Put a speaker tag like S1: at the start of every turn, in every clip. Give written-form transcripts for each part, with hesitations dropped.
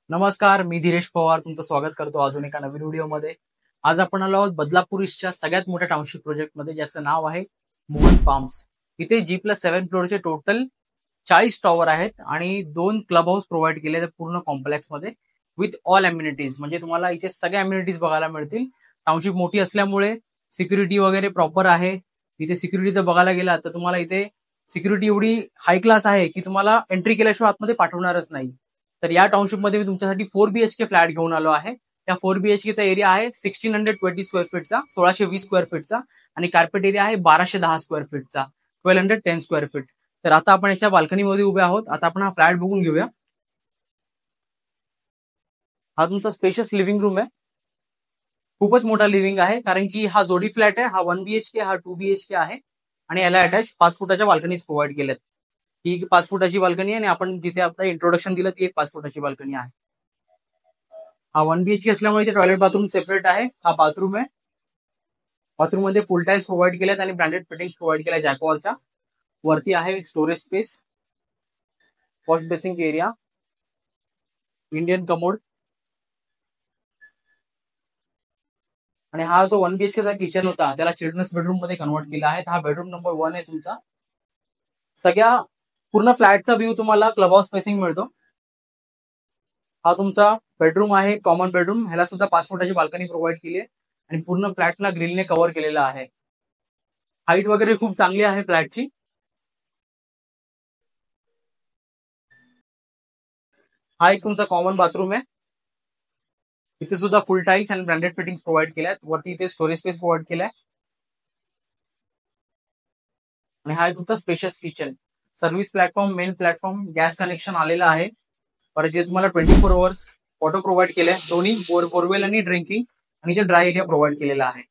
S1: नमस्कार, मी धीरेश पवार तुमचं स्वागत करतो अजून एका नवीन व्हिडिओमध्ये. आज आपण आलो आहोत बदलापूर ईस्टच्या सगळ्यात मोठ्या टाउनशिप प्रोजेक्टमध्ये, ज्याचं नाव आहे मोहन फार्म्स. इथे G+7 फ्लोअरचे टोटल 40 टॉवर आहेत आणि 2 क्लब हाऊस प्रोव्हाइड केले आहेत पूर्ण कॉम्प्लेक्समध्ये विथ ऑल अम्युनिटीज. म्हणजे तुम्हाला इथे सगळ्या अम्युनिटीज बघायला मिळतील. टाउनशिप मोठी असल्यामुळे सिक्युरिटी वगैरे प्रॉपर आहे. इथे सिक्युरिटीचं बघायला गेला तर तुम्हाला इथे सिक्युरिटी एवढी हाय क्लास आहे की तुम्हाला एंट्री केल्याशिवाय आतमध्ये पाठवणारच नाही. तर या टाउनशिपमध्ये मी तुमच्यासाठी 4BHK फ्लॅट घेऊन आलो आहे. या 4BHKचा एरिया आहे 1620 स्क्वेअर फीटचा, 1620 स्क्वेअर फीटचा, आणि कार्पेट एरिया आहे 1210 स्क्वेअर फीटचा, 1210 स्क्वेअर फीट. तर आता आपण याच्या बाल्कनीमध्ये उभे आहोत. आता आपण हा फ्लॅट बघून घेऊया. हा तुमचा स्पेशियस लिव्हिंग रूम आहे. खूपच मोठा लिव्हिंग आहे, कारण की हा जोडी फ्लॅट आहे. हा 1BHK, हा 2BHK आहे, आणि याला अटॅच 5 फुटाच्या बाल्कनीज प्रोव्हाइड केल्यात. ही 5 फुटाची बाल्कनी आहे, आणि आपण जिथे आता इंट्रोडक्शन दिलं ती एक 5 फुटाची बाल्कनी आहे. हा 1BHK असल्यामुळे इथे टॉयलेट बाथरूम सेपरेट आहे. हा बाथरूम आहे. बाथरूम मध्ये फुल टाईल्स प्रोव्हाइड केल्यात आणि ब्रँडेड फिटिंग्स प्रोव्हाइड केल्या जॅकवॉलच्या. वरती आहे storage space, wash basin area, Indian commode, आणि हा जो 1BHK चा किचन होता त्याला चिल्ड्रन्स बेडरूम मध्ये कन्वर्ट केला आहे. हा बेडरूम नंबर 1 आहे तुमचा. सगळ्या पूर्ण फ्लॅटचा व्ह्यू तुम्हाला क्लब हाऊस फेसिंग मिळतो. हा तुमचा बेडरूम आहे, कॉमन बेडरूम. ह्याला सुद्धा 5 फुटाची बाल्कनी प्रोव्हाइड केली आहे, आणि पूर्ण फ्लॅटला ग्रिलने कव्हर केलेला आहे. हाईट वगैरे खूप चांगली आहे फ्लॅटची. हा एक तुमचा कॉमन बाथरूम आहे. इथे सुद्धा फुल टाईल्स आणि ब्रँडेड फिटिंग प्रोव्हाइड केल्या आहेत. वरती इथे स्टोरेज स्पेस प्रोव्हाइड केलाय, आणि हा एक तुमचा spacious kitchen. Service platform, main platform, gas connection आलेला आहे. परत इथे तुम्हाला 24 आवर्स वॉटर प्रोव्हाइड केलंय, दोन्ही बोरवेल आणि ड्रिंकिंग, आणि इथे ड्राय एरिया प्रोव्हाइड केलेला आहे.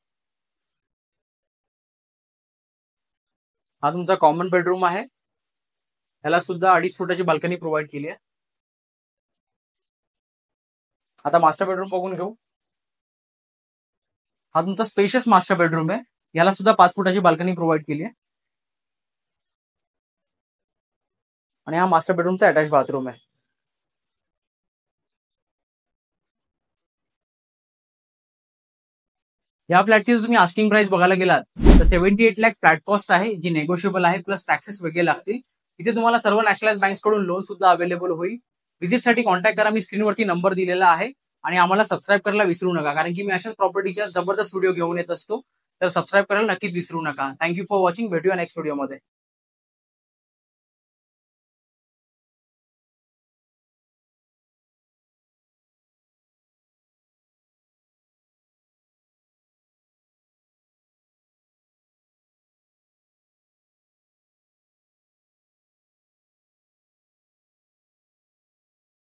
S1: हा तुमचा कॉमन बेडरूम आहे. ह्याला सुद्धा 2.5 फुटाची बाल्कनी प्रोव्हाइड केली आहे. आता मास्टर बेडरूम बघून घेऊ. हा तुमचा स्पेशियस मास्टर बेडरूम आहे. याला सुद्धा 5 फुटाची बाल्कनी प्रोव्हाइड केली आहे, आणि हा मास्टर बेडरूमचा अटॅच बाथरूम आहे. या फ्लॅटची जर तुम्ही आस्किंग प्राइस बघायला गेलात तर 78 लाख फ्लॅट कॉस्ट आहे, जी नेगोशिएबल आहे, प्लस टॅक्सेस वेगळे लागतील. इथे तुम्हाला सर्व नॅशनलाइज बँक्स कडून लोन सुद्धा अवेलेबल होईल. व्हिजिटसाठी कॉन्टॅक्ट करा, मी स्क्रीनवरती नंबर दिलेला आहे. आणि आम्हाला सबस्क्राईब करायला विसरू नका, कारण की मी अशाच प्रॉपर्टीच्या जबरदस्त व्हिडिओ घेऊन येत असतो. तर सबस्क्राईब करायला नक्कीच विसरू नका. Thank you for watching. भेटूया नेक्स्ट व्हिडिओमध्ये.